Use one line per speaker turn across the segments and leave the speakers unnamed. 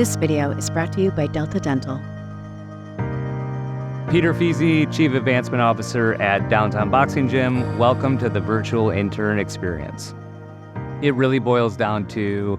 This video is brought to you by Delta Dental.
Peter Fezzey, Chief Advancement Officer at Downtown Boxing Gym. Welcome to the Virtual Intern Experience. It really boils down to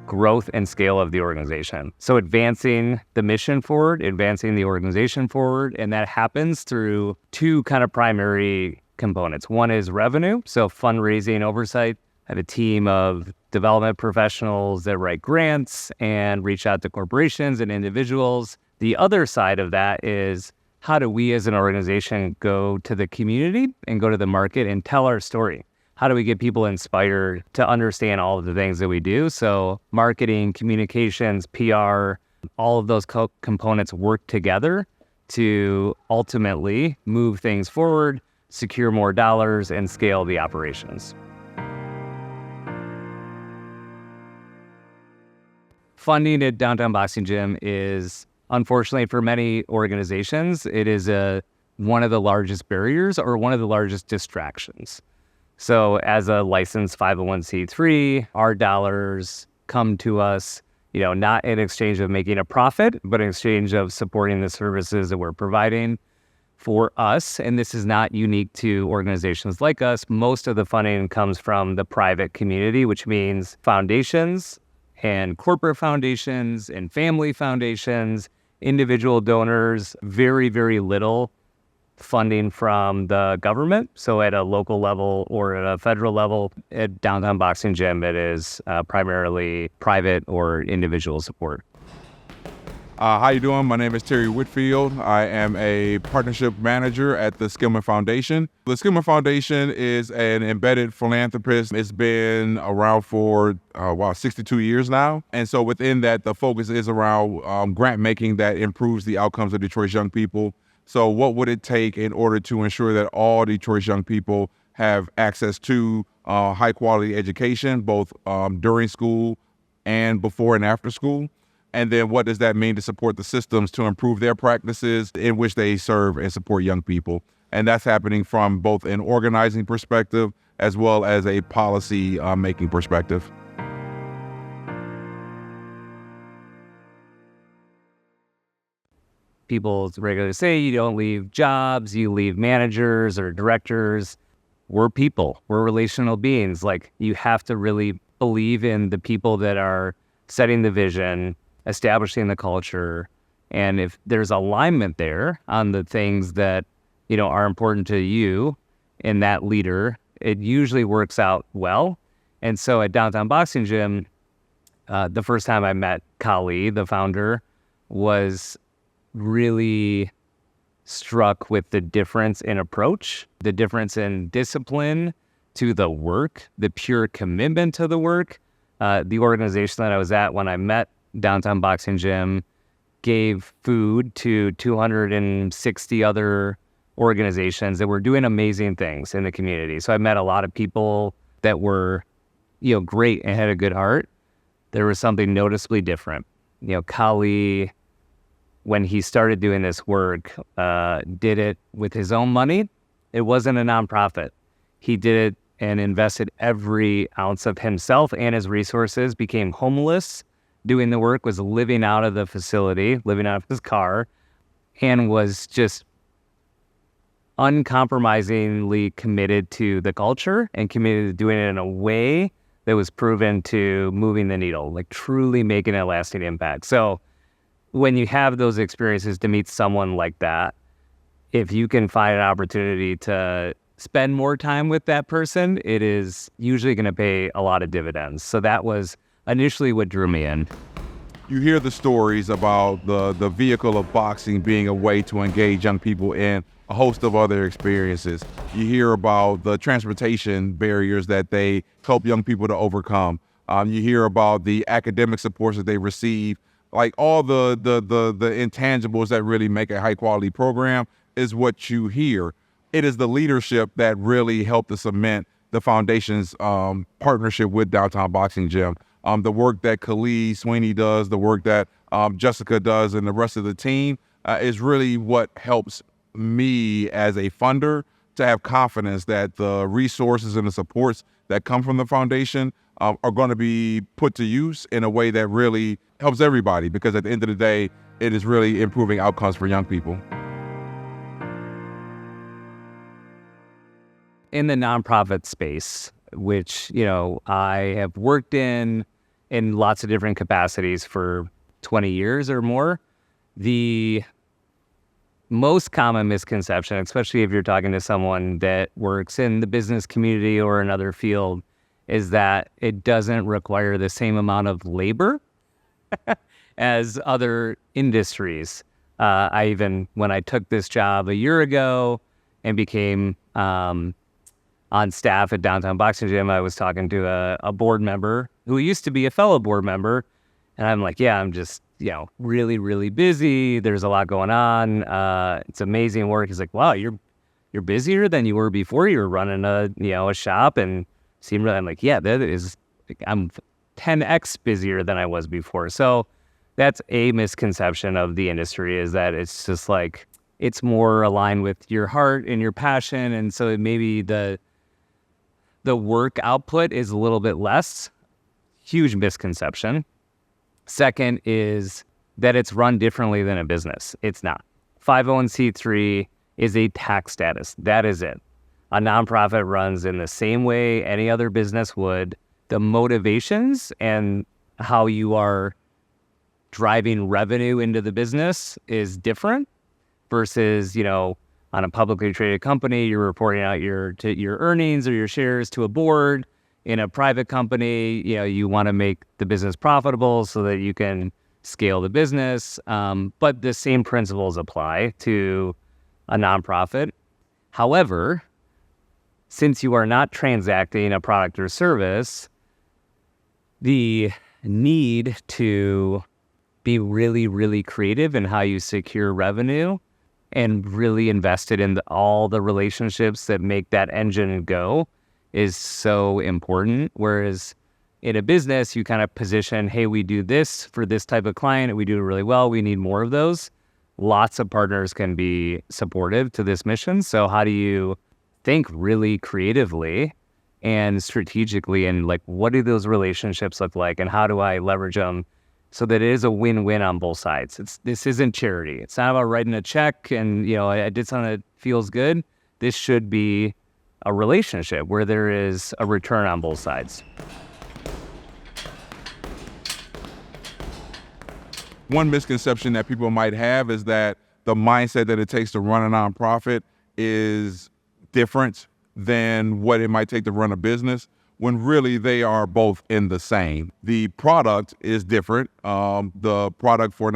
growth and scale of the organization. So advancing the mission forward, advancing the organization forward, and that happens through two kind of primary components. One is revenue, so fundraising oversight. I have a team of development professionals that write grants and reach out to corporations and individuals. The other side of that is how do we as an organization go to the community and go to the market and tell our story? How do we get people inspired to understand all of the things that we do? So marketing, communications, PR, all of those components work together to ultimately move things forward, secure more dollars, and scale the operations. Funding at Downtown Boxing Gym is, unfortunately for many organizations, it is one of the largest barriers or one of the largest distractions. So as a licensed 501c3, our dollars come to us, not in exchange of making a profit, but in exchange of supporting the services that we're providing. For us, and this is not unique to organizations like us, most of the funding comes from the private community, which means foundations and corporate foundations and family foundations, individual donors, very, very little funding from the government. So at a local level or at a federal level, at Downtown Boxing Gym, it is primarily private or individual support.
How you doing? My name is Terry Whitefield. I am a partnership manager at the Skillman Foundation. The Skillman Foundation is an embedded philanthropist. It's been around for 62 years now. And so within that, the focus is around grant making that improves the outcomes of Detroit's young people. So what would it take in order to ensure that all Detroit's young people have access to high quality education, both during school and before and after school? And then what does that mean to support the systems to improve their practices in which they serve and support young people? And that's happening from both an organizing perspective as well as a policy making perspective.
People regularly say you don't leave jobs, you leave managers or directors. We're people, we're relational beings. Like, you have to really believe in the people that are setting the vision, establishing the culture, and if there's alignment there on the things that are important to you and that leader, it usually works out well. And so at Downtown Boxing Gym, the first time I met Kali, the founder, was really struck with the difference in approach, the difference in discipline to the work, the pure commitment to the work. The organization that I was at when I met Downtown Boxing Gym gave food to 260 other organizations that were doing amazing things in the community. So I met a lot of people that were, great and had a good heart. There was something noticeably different. Kali, when he started doing this work, did it with his own money. It wasn't a nonprofit. He did it and invested every ounce of himself and his resources, became homeless, doing the work, was living out of the facility, living out of his car, and was just uncompromisingly committed to the culture and committed to doing it in a way that was proven to moving the needle, like truly making a lasting impact. So when you have those experiences to meet someone like that, if you can find an opportunity to spend more time with that person, it is usually going to pay a lot of dividends. So that was initially what drew me in.
You hear the stories about the vehicle of boxing being a way to engage young people in a host of other experiences. You hear about the transportation barriers that they help young people to overcome. You hear about the academic supports that they receive. Like, all the intangibles that really make a high quality program is what you hear. It is the leadership that really helped to cement the foundation's partnership with Downtown Boxing Gym. The work that Khalid Sweeney does, the work that Jessica does, and the rest of the team is really what helps me as a funder to have confidence that the resources and the supports that come from the foundation are going to be put to use in a way that really helps everybody, because at the end of the day, it is really improving outcomes for young people.
In the nonprofit space, which, I have worked in lots of different capacities for 20 years or more, the most common misconception, especially if you're talking to someone that works in the business community or another field, is that it doesn't require the same amount of labor as other industries. When I took this job a year ago and became on staff at Downtown Boxing Gym, I was talking to a board member who used to be a fellow board member. And I'm like, yeah, I'm just, really, really busy. There's a lot going on. It's amazing work. He's like, wow, you're busier than you were before. You were running a shop and seemed really, I'm like, yeah, I'm 10x busier than I was before. So that's a misconception of the industry, is that it's just like, it's more aligned with your heart and your passion. And so maybe the work output is a little bit less. Huge misconception. Second is that it's run differently than a business. It's not. 501c3 is a tax status. That is it. A nonprofit runs in the same way any other business would. The motivations and how you are driving revenue into the business is different versus, on a publicly traded company, you're reporting out your earnings or your shares to a board. In a private company, you want to make the business profitable so that you can scale the business. But the same principles apply to a nonprofit. However, since you are not transacting a product or service, the need to be really, really creative in how you secure revenue and really invested in all the relationships that make that engine go is so important. Whereas in a business, you kind of position, hey, we do this for this type of client, and we do it really well. We need more of those. Lots of partners can be supportive to this mission. So how do you think really creatively and strategically, and like, what do those relationships look like, and how do I leverage them so that it is a win-win on both sides? This isn't charity. It's not about writing a check and, I did something that feels good. This should be a relationship where there is a return on both sides.
One misconception that people might have is that the mindset that it takes to run a nonprofit is different than what it might take to run a business, when really they are both in the same. The product is different. The product for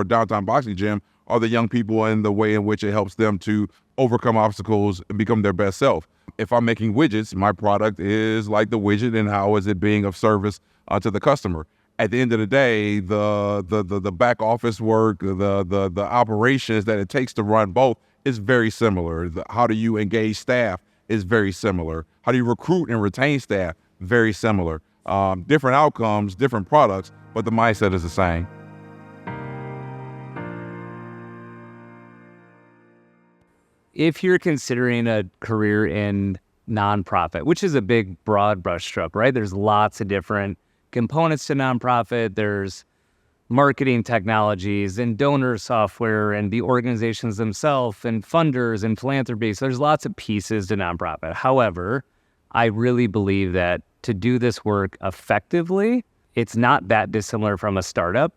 Downtown Boxing Gym are the young people and the way in which it helps them to overcome obstacles and become their best self. If I'm making widgets, my product is like the widget, and how is it being of service to the customer? At the end of the day, the back office work, the operations that it takes to run both is very similar. How do you engage staff is very similar. How do you recruit and retain staff? Very similar. Different outcomes, different products, but the mindset is the same.
If you're considering a career in nonprofit, which is a big, broad brushstroke, right? There's lots of different components to nonprofit. There's marketing technologies and donor software and the organizations themselves and funders and philanthropy. So there's lots of pieces to nonprofit. However, I really believe that to do this work effectively, it's not that dissimilar from a startup.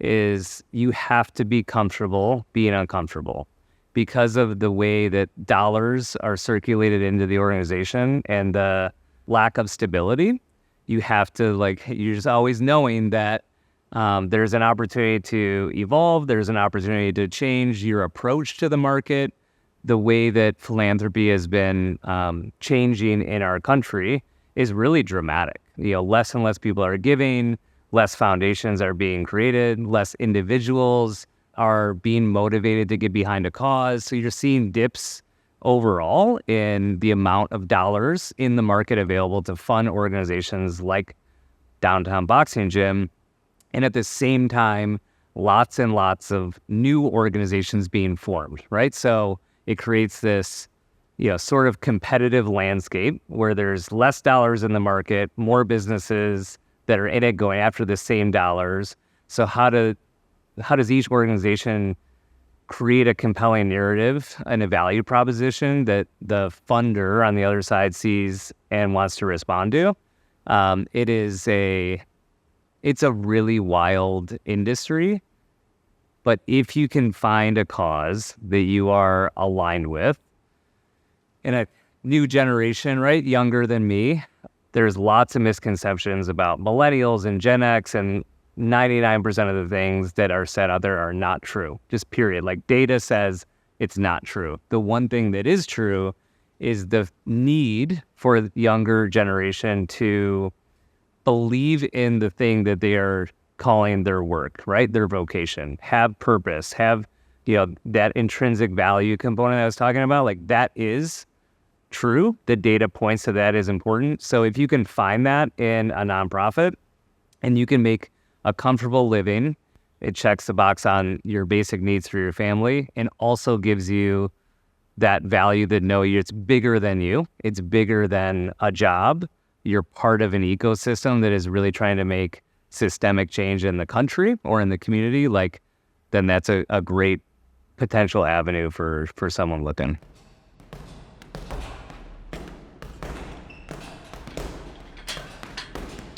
Is you have to be comfortable being uncomfortable, because of the way that dollars are circulated into the organization and the lack of stability. You have to, you're just always knowing that there's an opportunity to evolve. There's an opportunity to change your approach to the market. The way that philanthropy has been changing in our country is really dramatic. Less and less people are giving, less foundations are being created, less individuals are being motivated to get behind a cause. So you're seeing dips overall in the amount of dollars in the market available to fund organizations like Downtown Boxing Gym. And at the same time, lots and lots of new organizations being formed, right? So it creates this, sort of competitive landscape where there's less dollars in the market, more businesses that are in it going after the same dollars. So how does each organization create a compelling narrative and a value proposition that the funder on the other side sees and wants to respond to? It's a really wild industry, but if you can find a cause that you are aligned with, in a new generation, right, younger than me, there's lots of misconceptions about millennials and Gen X, and 99% of the things that are said out there are not true, just period. Like, data says it's not true. The one thing that is true is the need for the younger generation to believe in the thing that they are calling their work, right? Their vocation, have purpose, have, that intrinsic value component I was talking about. Like, that is true. The data points to that is important. So if you can find that in a nonprofit and you can make a comfortable living, it checks the box on your basic needs for your family and also gives you that value that it's bigger than you. It's bigger than a job. You're part of an ecosystem that is really trying to make systemic change in the country or in the community. Then that's a great potential avenue for someone looking.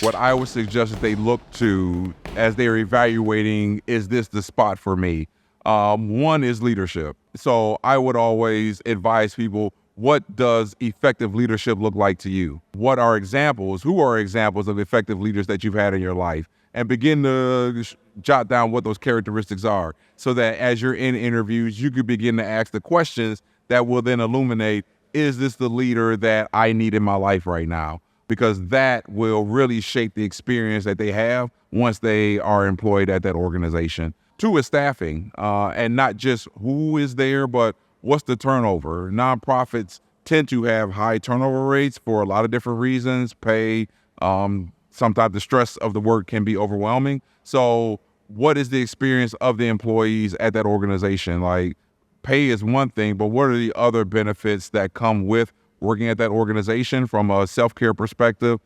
What I would suggest that they look to as they're evaluating, is this the spot for me? One is leadership. So I would always advise people, what does effective leadership look like to you? What are examples? Who are examples of effective leaders that you've had in your life? And begin to jot down what those characteristics are so that as you're in interviews, you could begin to ask the questions that will then illuminate, is this the leader that I need in my life right now? Because that will really shape the experience that they have once they are employed at that organization. Two is staffing, and not just who is there, but what's the turnover. Nonprofits tend to have high turnover rates for a lot of different reasons. Pay, sometimes the stress of the work can be overwhelming. So what is the experience of the employees at that organization? Like, pay is one thing, but what are the other benefits that come with working at that organization from a self-care perspective,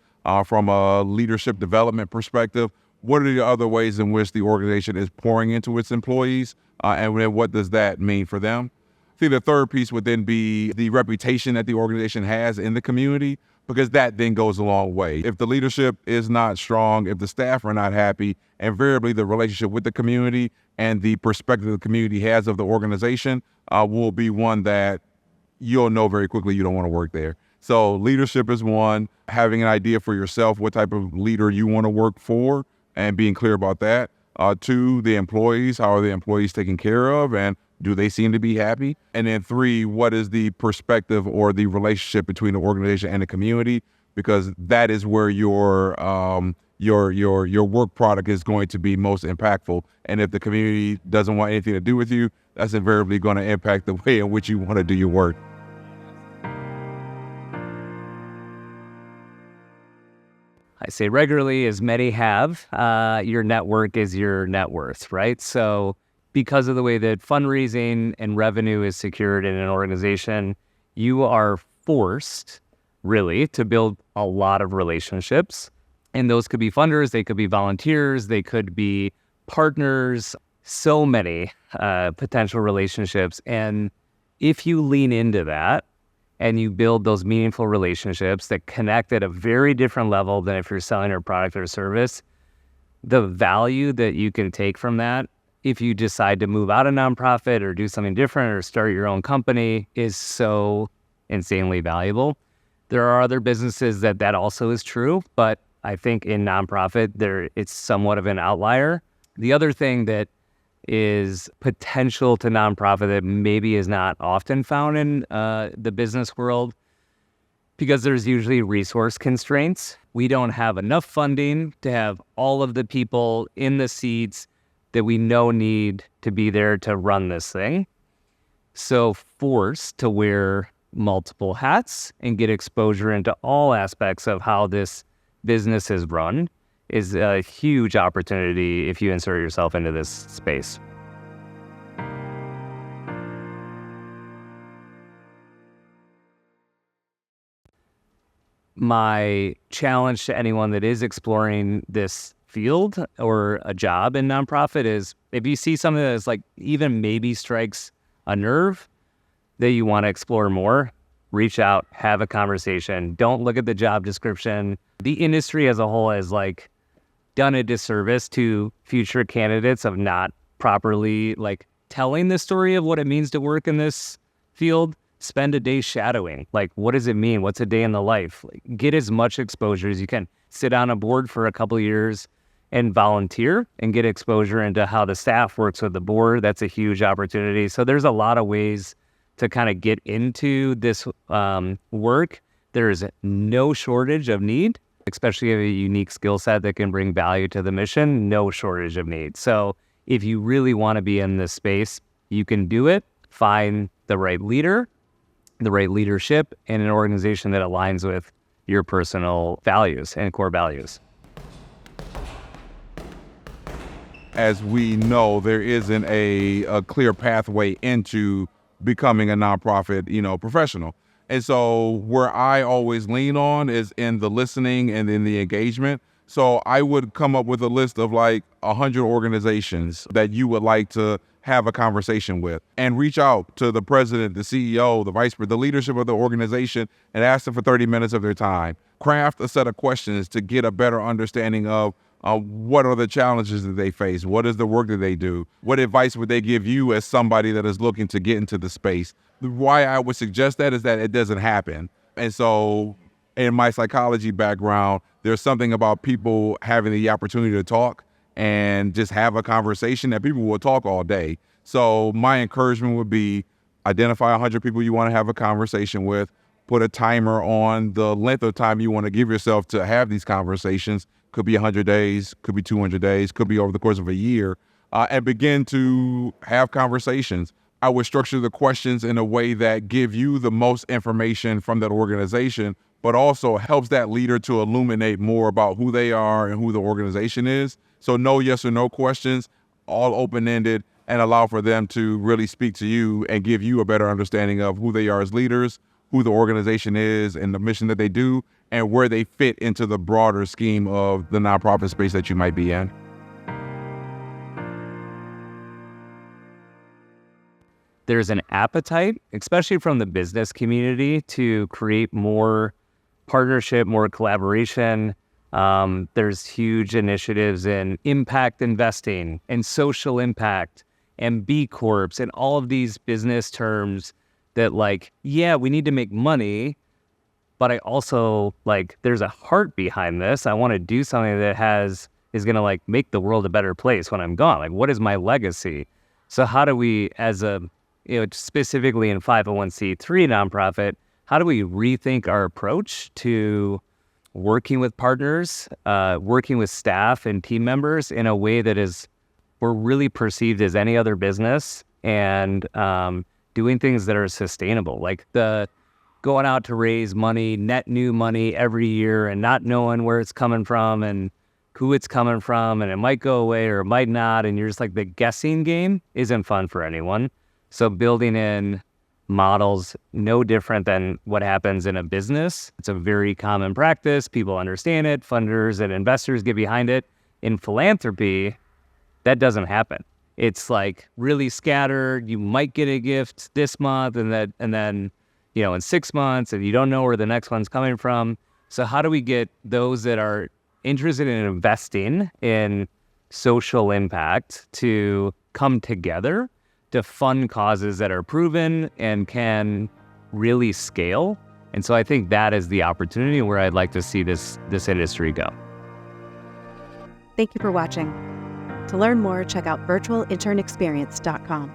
from a leadership development perspective? What are the other ways in which the organization is pouring into its employees, and then what does that mean for them? I think the third piece would then be the reputation that the organization has in the community, because that then goes a long way. If the leadership is not strong, if the staff are not happy, invariably the relationship with the community and the perspective the community has of the organization will be one that you'll know very quickly you don't want to work there. So leadership is one, having an idea for yourself what type of leader you want to work for and being clear about that. Two, the employees, how are the employees taken care of and do they seem to be happy? And then three, what is the perspective or the relationship between the organization and the community? Because that is where your work product is going to be most impactful. And if the community doesn't want anything to do with you, that's invariably going to impact the way in which you want to do your work.
I say regularly, as many have, your network is your net worth, right? So because of the way that fundraising and revenue is secured in an organization, you are forced really to build a lot of relationships. And those could be funders, they could be volunteers, they could be partners, so many potential relationships. And if you lean into that and you build those meaningful relationships that connect at a very different level than if you're selling a product or service, the value that you can take from that, if you decide to move out of nonprofit or do something different or start your own company, is so insanely valuable. There are other businesses that also is true, but I think in nonprofit, it's somewhat of an outlier. The other thing that is potential to nonprofit that maybe is not often found in the business world, because there's usually resource constraints. We don't have enough funding to have all of the people in the seats that we know need to be there to run this thing. So forced to wear multiple hats and get exposure into all aspects of how this business is run is a huge opportunity if you insert yourself into this space. my challenge to anyone that is exploring this field or a job in nonprofit is, if you see something that's like even maybe strikes a nerve that you want to explore more, reach out, have a conversation. Don't look at the job description. The industry as a whole has like done a disservice to future candidates of not properly like telling the story of what it means to work in this field. Spend a day shadowing. Like, what does it mean? What's a day in the life? Like, get as much exposure as you can. Sit on a board for a couple of years and volunteer and get exposure into how the staff works with the board. That's a huge opportunity. So there's a lot of ways to kind of get into this work. There's no shortage of need, especially if you have a unique skill set that can bring value to the mission, no shortage of need. So if you really want to be in this space, you can do it. Find the right leader, the right leadership, and an organization that aligns with your personal values and core values.
As we know, there isn't a clear pathway into becoming a nonprofit, professional. And so where I always lean on is in the listening and in the engagement. So I would come up with a list of like 100 organizations that you would like to have a conversation with, and reach out to the president, the CEO, the vice president, the leadership of the organization, and ask them for 30 minutes of their time. Craft a set of questions to get a better understanding of what are the challenges that they face? What is the work that they do? What advice would they give you as somebody that is looking to get into the space? Why I would suggest that is that it doesn't happen. And so in my psychology background, there's something about people having the opportunity to talk and just have a conversation that people will talk all day. So my encouragement would be identify 100 people you want to have a conversation with, put a timer on the length of time you want to give yourself to have these conversations. Could be 100 days, could be 200 days, could be over the course of a year, and begin to have conversations. I would structure the questions in a way that give you the most information from that organization, but also helps that leader to illuminate more about who they are and who the organization is. So no yes or no questions, all open-ended, and allow for them to really speak to you and give you a better understanding of who they are as leaders, who the organization is and the mission that they do, and where they fit into the broader scheme of the nonprofit space that you might be in.
There's an appetite, especially from the business community, to create more partnership, more collaboration. There's huge initiatives in impact investing and social impact and B Corps and all of these business terms that we need to make money, but I also there's a heart behind this. I want to do something that is going to make the world a better place when I'm gone. What is my legacy? So how do we, as a, specifically in 501c3 nonprofit, how do we rethink our approach to working with partners, working with staff and team members in a way that we're really perceived as any other business, and doing things that are sustainable, like the going out to raise money, net new money every year, and not knowing where it's coming from and who it's coming from, and it might go away or it might not, and you're just the guessing game isn't fun for anyone. So building in models no different than what happens in a business. It's a very common practice. People understand it. Funders and investors get behind it. In philanthropy, that doesn't happen. It's really scattered. You might get a gift this month and then in 6 months, and you don't know where the next one's coming from. So how do we get those that are interested in investing in social impact to come together to fund causes that are proven and can really scale? And so I think that is the opportunity where I'd like to see this industry go.
Thank you for watching. To learn more, check out virtualinternexperience.com.